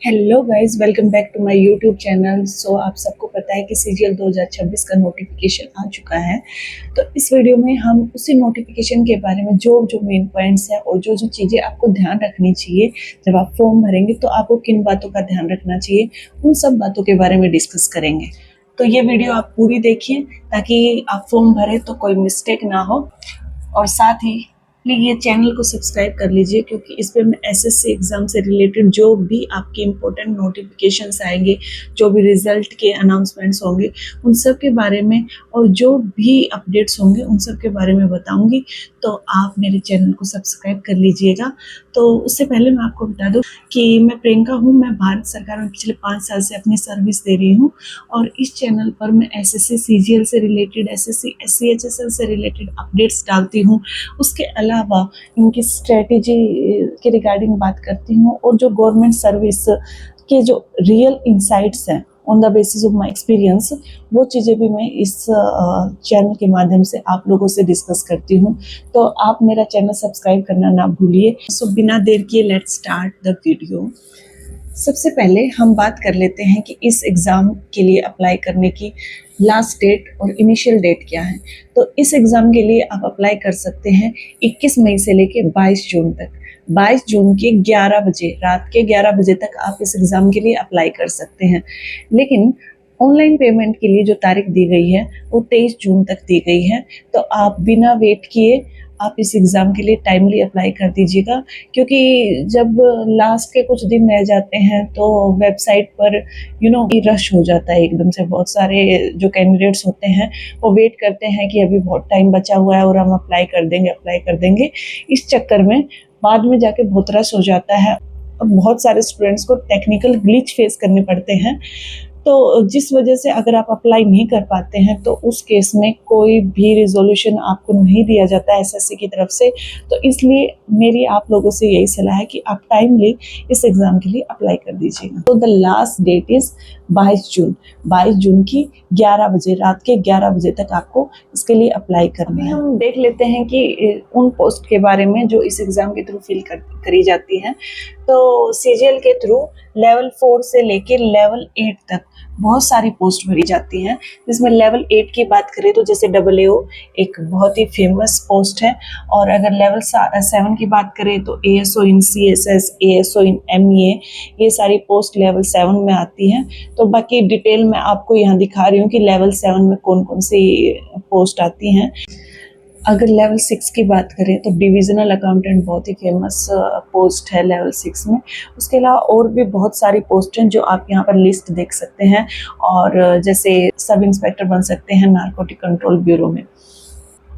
Hello guys, welcome back to my YouTube channel. So आप सबको पता है कि सीजीएल 2026 का नोटिफिकेशन आ चुका है। तो इस वीडियो में हम उसी नोटिफिकेशन के बारे में जो जो मेन पॉइंट्स हैं और जो जो चीज़ें आपको ध्यान रखनी चाहिए जब आप फॉर्म भरेंगे, तो आपको किन बातों का ध्यान रखना चाहिए, उन सब बातों के बारे में डिस्कस करेंगे। तो ये वीडियो आप पूरी देखिए ताकि आप फॉर्म भरें तो कोई मिस्टेक ना हो। और साथ ही प्लीज़ ये चैनल को सब्सक्राइब कर लीजिए, क्योंकि इस पे मैं एसएससी एग्ज़ाम से रिलेटेड जो भी आपके इम्पोर्टेंट नोटिफिकेशंस आएंगे, जो भी रिजल्ट के अनाउंसमेंट्स होंगे, उन सब के बारे में और जो भी अपडेट्स होंगे उन सब के बारे में बताऊंगी। तो आप मेरे चैनल को सब्सक्राइब कर लीजिएगा। तो उससे पहले मैं आपको बता दूं कि मैं प्रियंका हूँ। मैं भारत सरकार में पिछले 5 साल से अपनी सर्विस दे रही हूँ और इस चैनल पर मैं एसएससी सीजीएल से रिलेटेड, एसएससी एससीएचएसएल से रिलेटेड अपडेट्स डालती हूँ। उसके अलावा इनकी स्ट्रेटेजी के रिगार्डिंग बात करती हूँ और जो गवर्नमेंट सर्विस के जो रियल इंसाइट्स हैं on the basis of my experience, वो चीज़ें भी मैं इस चैनल के माध्यम से आप लोगों से डिस्कस करती हूँ। तो आप मेरा चैनल सब्सक्राइब करना ना भूलिए। सो बिना देर किए लेट्स स्टार्ट द वीडियो। सबसे पहले हम बात कर लेते हैं कि इस एग्ज़ाम के लिए अप्लाई करने की लास्ट डेट और इनिशियल डेट क्या है। तो इस एग्ज़ाम के लिए आप अप्लाई कर सकते हैं 21 मई से लेके 22 जून तक। 22 जून के 11 बजे, रात के 11 बजे तक आप इस एग्ज़ाम के लिए अप्लाई कर सकते हैं। लेकिन ऑनलाइन पेमेंट के लिए जो तारीख दी गई है वो 23 जून तक दी गई है। तो आप बिना वेट किए आप इस एग्ज़ाम के लिए टाइमली अप्लाई कर दीजिएगा, क्योंकि जब लास्ट के कुछ दिन रह जाते हैं तो वेबसाइट पर रश हो जाता है एकदम से। बहुत सारे जो कैंडिडेट्स होते हैं वो वेट करते हैं कि अभी बहुत टाइम बचा हुआ है और हम अप्लाई कर देंगे। इस चक्कर में बाद में जाके बहुत रश हो जाता है और बहुत सारे स्टूडेंट्स को टेक्निकल ग्लिच फेस करने पड़ते हैं। तो जिस वजह से अगर आप अप्लाई नहीं कर पाते हैं तो उस केस में कोई भी रिजोल्यूशन आपको नहीं दिया जाता है एसएससी की तरफ से। तो इसलिए मेरी आप लोगों से यही सलाह है कि आप टाइमली इस एग्ज़ाम के लिए अप्लाई कर दीजिएगा। तो द लास्ट डेट इज़ 22 जून। 22 जून की 11 बजे, रात के 11 बजे तक आपको इसके लिए अप्लाई करना है। हम देख लेते हैं कि उन पोस्ट के बारे में जो इस एग्ज़ाम के थ्रू फिल करी जाती हैं। तो सीजीएल के थ्रू लेवल 4 से लेकर लेवल 8 तक बहुत सारी पोस्ट भरी जाती हैं। जिसमें लेवल 8 की बात करें तो जैसे AAO एक बहुत ही फेमस पोस्ट है। और अगर लेवल 7 की बात करें तो ASO इन CSS, ASO इन MEA, ये सारी पोस्ट लेवल 7 में आती हैं। तो बाकी डिटेल मैं आपको यहाँ दिखा रही हूँ कि लेवल 7 में कौन कौन सी पोस्ट आती हैं। अगर लेवल 6 की बात करें तो डिविजनल अकाउंटेंट बहुत ही फेमस पोस्ट है लेवल 6 में। उसके अलावा और भी बहुत सारी पोस्ट हैं जो आप यहाँ पर लिस्ट देख सकते हैं। और जैसे सब इंस्पेक्टर बन सकते हैं नारकोटिक कंट्रोल ब्यूरो में।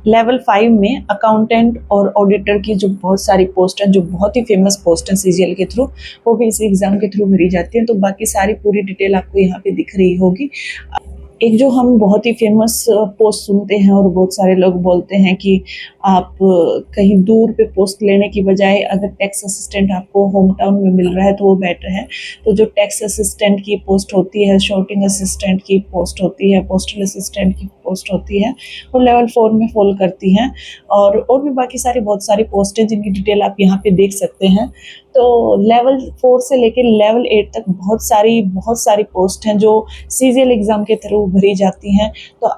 लेवल 5 में अकाउंटेंट और ऑडिटर की जो बहुत सारी पोस्ट हैं, जो बहुत ही फेमस पोस्ट हैं सीजीएल के थ्रू, वो भी इस एग्ज़ाम के थ्रू भरी जाती हैं। तो बाकी सारी पूरी डिटेल आपको यहाँ पे दिख रही होगी। एक जो हम बहुत ही फेमस पोस्ट सुनते हैं और बहुत सारे लोग बोलते हैं कि आप कहीं दूर पे पोस्ट लेने की बजाय अगर टैक्स असिस्टेंट आपको होम टाउन में मिल रहा है तो वो बेटर है। तो जो टैक्स असिस्टेंट की पोस्ट होती है, शॉर्टिंग असिस्टेंट की पोस्ट होती है, पोस्टल असिस्टेंट की पोस्ट होती है, वो लेवल 4 में फॉल करती हैं। और भी बाकी सारी बहुत सारी पोस्ट हैं जिनकी डिटेल आप यहाँ पे देख सकते हैं। तो लेवल 4 से लेकर लेवल 8 तक बहुत सारी पोस्ट हैं जो सीजीएल एग्ज़ाम के थ्रू भरी जाती हैं। तो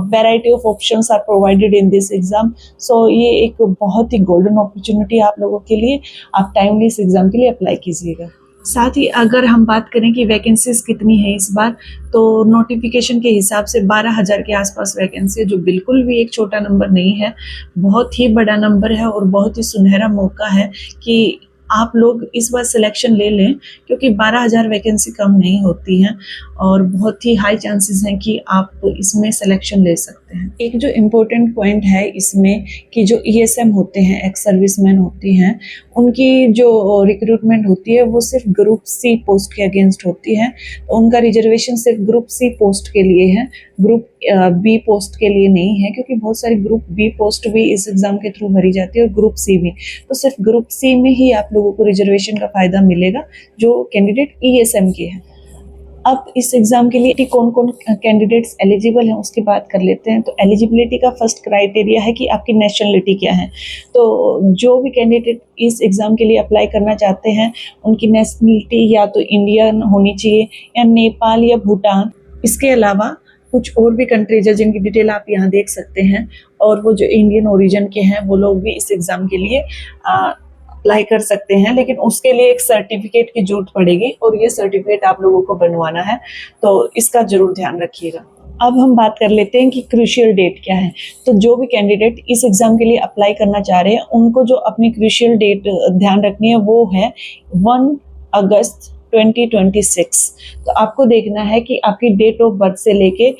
variety of options are provided in this exam. So ये एक बहुत ही गोल्डन अपॉर्चुनिटी आप लोगों के लिए। आप टाइमली इस एग्ज़ाम के लिए अप्लाई कीजिएगा। साथ ही अगर हम बात करें कि वैकेंसीज कितनी है इस बार, तो नोटिफिकेशन के हिसाब से 12,000 के आसपास वैकेंसी है, जो बिल्कुल भी एक छोटा नंबर नहीं है, बहुत ही बड़ा नंबर है और बहुत ही सुनहरा मौका है कि आप लोग इस बार सिलेक्शन ले लें, क्योंकि 12,000 वैकेंसी कम नहीं होती हैं और बहुत ही हाई चांसेस हैं कि आप इसमें सिलेक्शन ले सकते हैं। एक जो इम्पोर्टेंट पॉइंट है इसमें कि जो ESM होते हैं, एक्स सर्विसमैन होती हैं, उनकी जो रिक्रूटमेंट होती है वो सिर्फ ग्रुप C पोस्ट के अगेंस्ट होती है। तो उनका रिजर्वेशन सिर्फ ग्रुप C पोस्ट के लिए है, ग्रुप B पोस्ट के लिए नहीं है, क्योंकि बहुत सारी ग्रुप B पोस्ट भी इस एग्ज़ाम के थ्रू भरी जाती है और ग्रुप C भी। तो सिर्फ ग्रुप C में ही आप लोगों को रिजर्वेशन का फ़ायदा मिलेगा जो कैंडिडेट ESM के हैं। अब इस एग्ज़ाम के लिए कौन कौन कैंडिडेट्स एलिजिबल हैं उसकी बात कर लेते हैं। तो एलिजिबिलिटी का फर्स्ट क्राइटेरिया है कि आपकी नेशनलिटी क्या है। तो जो भी कैंडिडेट इस एग्ज़ाम के लिए अप्लाई करना चाहते हैं, उनकी नेशनलिटी या तो इंडियन होनी चाहिए या नेपाल या भूटान। इसके अलावा कुछ और भी कंट्रीज है जिनकी डिटेल आप यहाँ देख सकते हैं, और वो जो इंडियन ओरिजिन के हैं वो लोग भी इस एग्ज़ाम के लिए अप्लाई कर सकते हैं, लेकिन उसके लिए एक सर्टिफिकेट की जरूरत पड़ेगी और ये सर्टिफिकेट आप लोगों को बनवाना है, तो इसका जरूर ध्यान रखिएगा। अब हम बात कर लेते हैं कि क्रूशियल डेट क्या है। तो जो भी कैंडिडेट इस एग्ज़ाम के लिए अप्लाई करना चाह रहे हैं, उनको जो अपनी क्रूशियल डेट ध्यान रखनी है वो है 1 अगस्त 2026। तो आपको देखना है कि आपकी डेट ऑफ बर्थ से लेके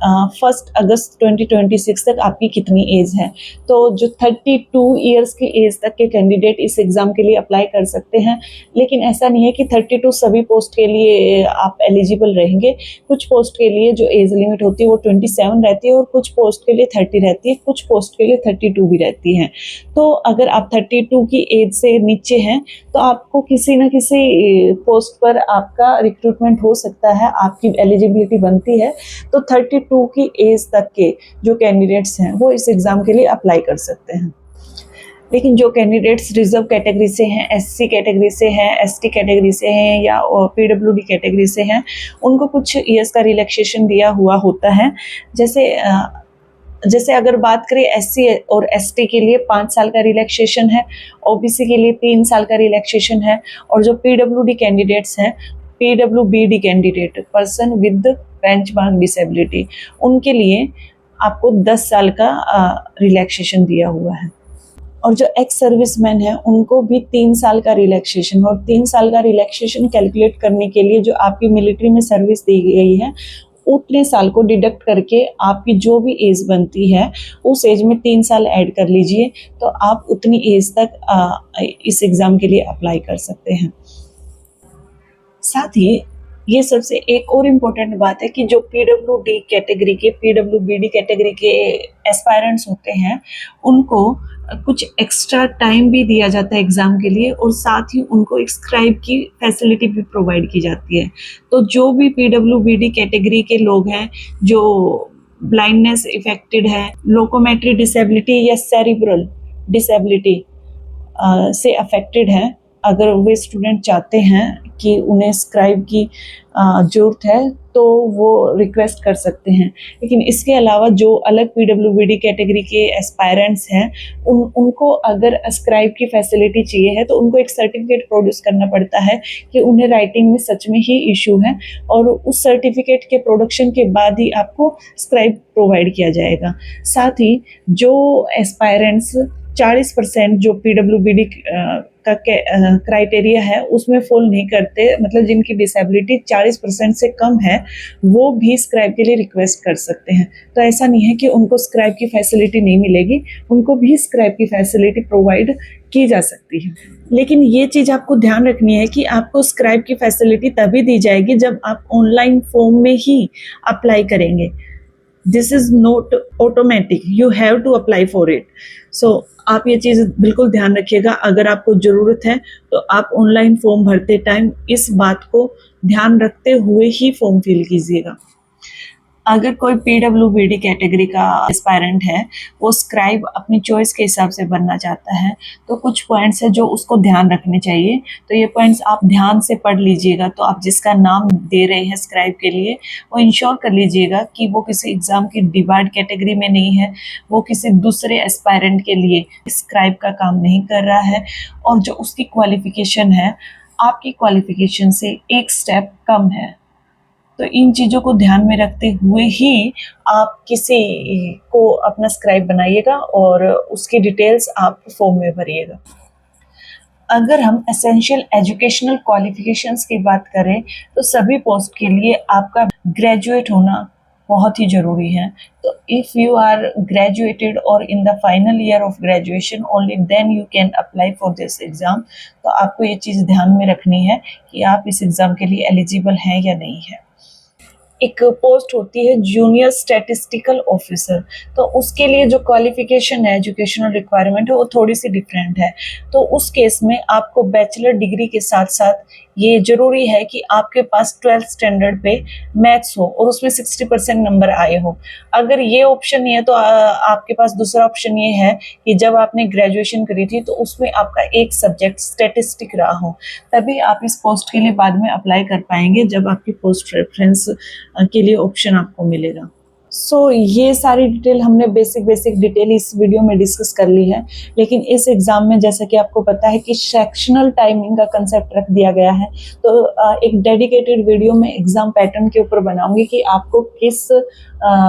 1 अगस्त 2026 तक आपकी कितनी एज है। तो जो 32 ईयर्स की एज तक के कैंडिडेट इस एग्ज़ाम के लिए अप्लाई कर सकते हैं, लेकिन ऐसा नहीं है कि 32 सभी पोस्ट के लिए आप एलिजिबल रहेंगे। कुछ पोस्ट के लिए जो एज लिमिट होती है वो 27 रहती है और कुछ पोस्ट के लिए 30 रहती है, कुछ पोस्ट के लिए 32 भी रहती है। तो अगर आप 32 की एज से नीचे हैं तो आपको किसी न किसी पोस्ट पर आपका रिक्रूटमेंट हो सकता है, आपकी एलिजिबिलिटी बनती है। तो 32 की एज तक के जो कैंडिडेट्स हैं वो इस एग्ज़ाम के लिए अप्लाई कर सकते हैं। लेकिन जो कैंडिडेट्स रिजर्व कैटेगरी से हैं, एससी कैटेगरी से हैं, एसटी कैटेगरी से हैं या पीडब्ल्यूडी कैटेगरी से हैं, उनको कुछ ईयर्स का रिलैक्सेशन दिया हुआ होता है। जैसे अगर बात करें एससी और एसटी के लिए 5 साल का रिलैक्सेशन है, ओबीसी के लिए 3 साल का रिलैक्सेशन है, और जो पीडब्ल्यूडी कैंडिडेट्स हैं, PWBD candidate, person with benchmark disability, उनके लिए आपको 10 साल का रिलैक्सेशन दिया हुआ है। और जो एक्स सर्विसमैन है उनको भी 3 साल का रिलैक्सेशन, और 3 साल का रिलैक्सेशन कैलकुलेट करने के लिए जो आपकी मिलिट्री में सर्विस दी गई है उतने साल को डिडक्ट करके आपकी जो भी एज बनती है उस एज में 3 साल ऐड कर लीजिए, तो आप उतनी एज तक इस एग्ज़ाम के लिए अप्लाई कर सकते हैं। साथ ही ये सबसे एक और इम्पोर्टेंट बात है कि जो पीडब्ल्यूडी कैटेगरी के, पीडब्ल्यूबीडी कैटेगरी के एस्पायरेंट्स होते हैं उनको कुछ एक्स्ट्रा टाइम भी दिया जाता है एग्ज़ाम के लिए, और साथ ही उनको एक स्क्राइब की फैसिलिटी भी प्रोवाइड की जाती है। तो जो भी पीडब्ल्यूबीडी कैटेगरी के लोग हैं जो ब्लाइंडनेस इफेक्टेड है, लोकोमेट्री डिसेबिलिटी या सेरिब्रल डिसेबिलिटी से अफेक्टेड हैं, अगर वे स्टूडेंट चाहते हैं कि उन्हें स्क्राइब की ज़रूरत है तो वो रिक्वेस्ट कर सकते हैं। लेकिन इसके अलावा जो अलग पीडब्ल्यूबीडी कैटेगरी के एस्पायरेंट्स हैं उनको अगर स्क्राइब की फैसिलिटी चाहिए है तो उनको एक सर्टिफिकेट प्रोड्यूस करना पड़ता है कि उन्हें राइटिंग में सच में ही इशू है, और उस सर्टिफिकेट के प्रोडक्शन के बाद ही आपको स्क्राइब प्रोवाइड किया जाएगा। साथ ही जो एस्पायरेंट्स 40% जो पीडब्ल्यूबीडी का क्राइटेरिया है उसमें फॉल नहीं करते, मतलब जिनकी डिसेबिलिटी 40% से कम है, वो भी स्क्राइब के लिए रिक्वेस्ट कर सकते हैं। तो ऐसा नहीं है कि उनको स्क्राइब की फैसिलिटी नहीं मिलेगी, उनको भी स्क्राइब की फैसिलिटी प्रोवाइड की जा सकती है। लेकिन ये चीज़ आपको ध्यान रखनी है कि आपको स्क्राइब की फैसिलिटी तभी दी जाएगी जब आप ऑनलाइन फॉर्म में ही अप्लाई करेंगे। This is not automatic, you have to apply for it. So आप ये चीज़ बिल्कुल ध्यान रखिएगा, अगर आपको ज़रूरत है तो आप ऑनलाइन फॉर्म भरते टाइम इस बात को ध्यान रखते हुए ही फॉर्म फिल कीजिएगा। अगर कोई पीडब्ल्यूबीडी कैटेगरी का एस्पायरेंट है, वो स्क्राइब अपनी चॉइस के हिसाब से बनना चाहता है, तो कुछ पॉइंट्स है जो उसको ध्यान रखने चाहिए। तो ये पॉइंट्स आप ध्यान से पढ़ लीजिएगा। तो आप जिसका नाम दे रहे हैं स्क्राइब के लिए, वो इंश्योर कर लीजिएगा कि वो किसी एग्ज़ाम की डिमांड कैटेगरी में नहीं है, वो किसी दूसरे एस्पायरेंट के लिए स्क्राइब का काम नहीं कर रहा है, और जो उसकी क्वालिफ़िकेशन है आपकी क्वालिफ़िकेशन से एक स्टेप कम है। तो इन चीज़ों को ध्यान में रखते हुए ही आप किसी को अपना स्क्राइब बनाइएगा और उसकी डिटेल्स आप फॉर्म में भरिएगा। अगर हम एसेंशियल एजुकेशनल क्वालिफिकेशंस की बात करें तो सभी पोस्ट के लिए आपका ग्रेजुएट होना बहुत ही ज़रूरी है। तो इफ़ यू आर ग्रेजुएटेड और in the final year of graduation only then you can apply for this exam. तो आपको ये चीज़ ध्यान में रखनी है कि आप इस एग्ज़ाम के लिए एलिजिबल हैं या नहीं है। एक पोस्ट होती है जूनियर स्टैटिस्टिकल ऑफिसर। तो उसके लिए जो क्वालिफिकेशन है, एजुकेशनल रिक्वायरमेंट है, वो थोड़ी सी डिफरेंट है। तो उस केस में आपको बैचलर डिग्री के साथ साथ ये ज़रूरी है कि आपके पास 12th स्टैंडर्ड पे मैथ्स हो और उसमें 60% नंबर आए हो। अगर ये ऑप्शन नहीं है तो आपके पास दूसरा ऑप्शन ये है कि जब आपने ग्रेजुएशन करी थी तो उसमें आपका एक सब्जेक्ट स्टैटिस्टिक रहा हो, तभी आप इस पोस्ट के लिए बाद में अप्लाई कर पाएंगे जब आपकी पोस्ट रेफरेंस के लिए ऑप्शन आपको मिलेगा। ये सारी डिटेल हमने बेसिक डिटेल इस वीडियो में डिस्कस कर ली है। लेकिन इस एग्ज़ाम में जैसा कि आपको पता है कि सेक्शनल टाइमिंग का कंसेप्ट रख दिया गया है। तो एक डेडिकेटेड वीडियो में एग्ज़ाम पैटर्न के ऊपर बनाऊंगी कि आपको किस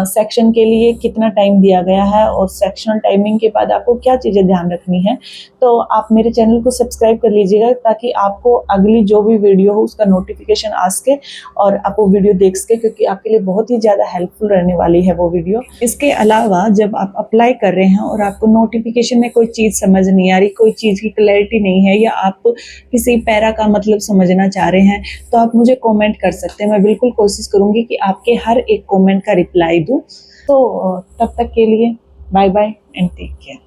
सेक्शन के लिए कितना टाइम दिया गया है और सेक्शनल टाइमिंग के बाद आपको क्या चीज़ें ध्यान रखनी है। तो आप मेरे चैनल को सब्सक्राइब कर लीजिएगा ताकि आपको अगली जो भी वीडियो हो उसका नोटिफिकेशन आ सके और आप वो वीडियो देख सके, क्योंकि आपके लिए बहुत ही ज़्यादा हेल्पफुल रहने वाली है वो वीडियो। इसके अलावा जब आप अप्लाई कर रहे हैं और आपको नोटिफिकेशन में कोई चीज़ समझ नहीं आ रही, कोई चीज़ की क्लैरिटी नहीं है, या आप किसी पैरा का मतलब समझना चाह रहे हैं, तो आप मुझे कमेंट कर सकते हैं। मैं बिल्कुल कोशिश करूंगी कि आपके हर एक कमेंट का रिप्लाई दूं। तो तब तक के लिए bye bye and take care.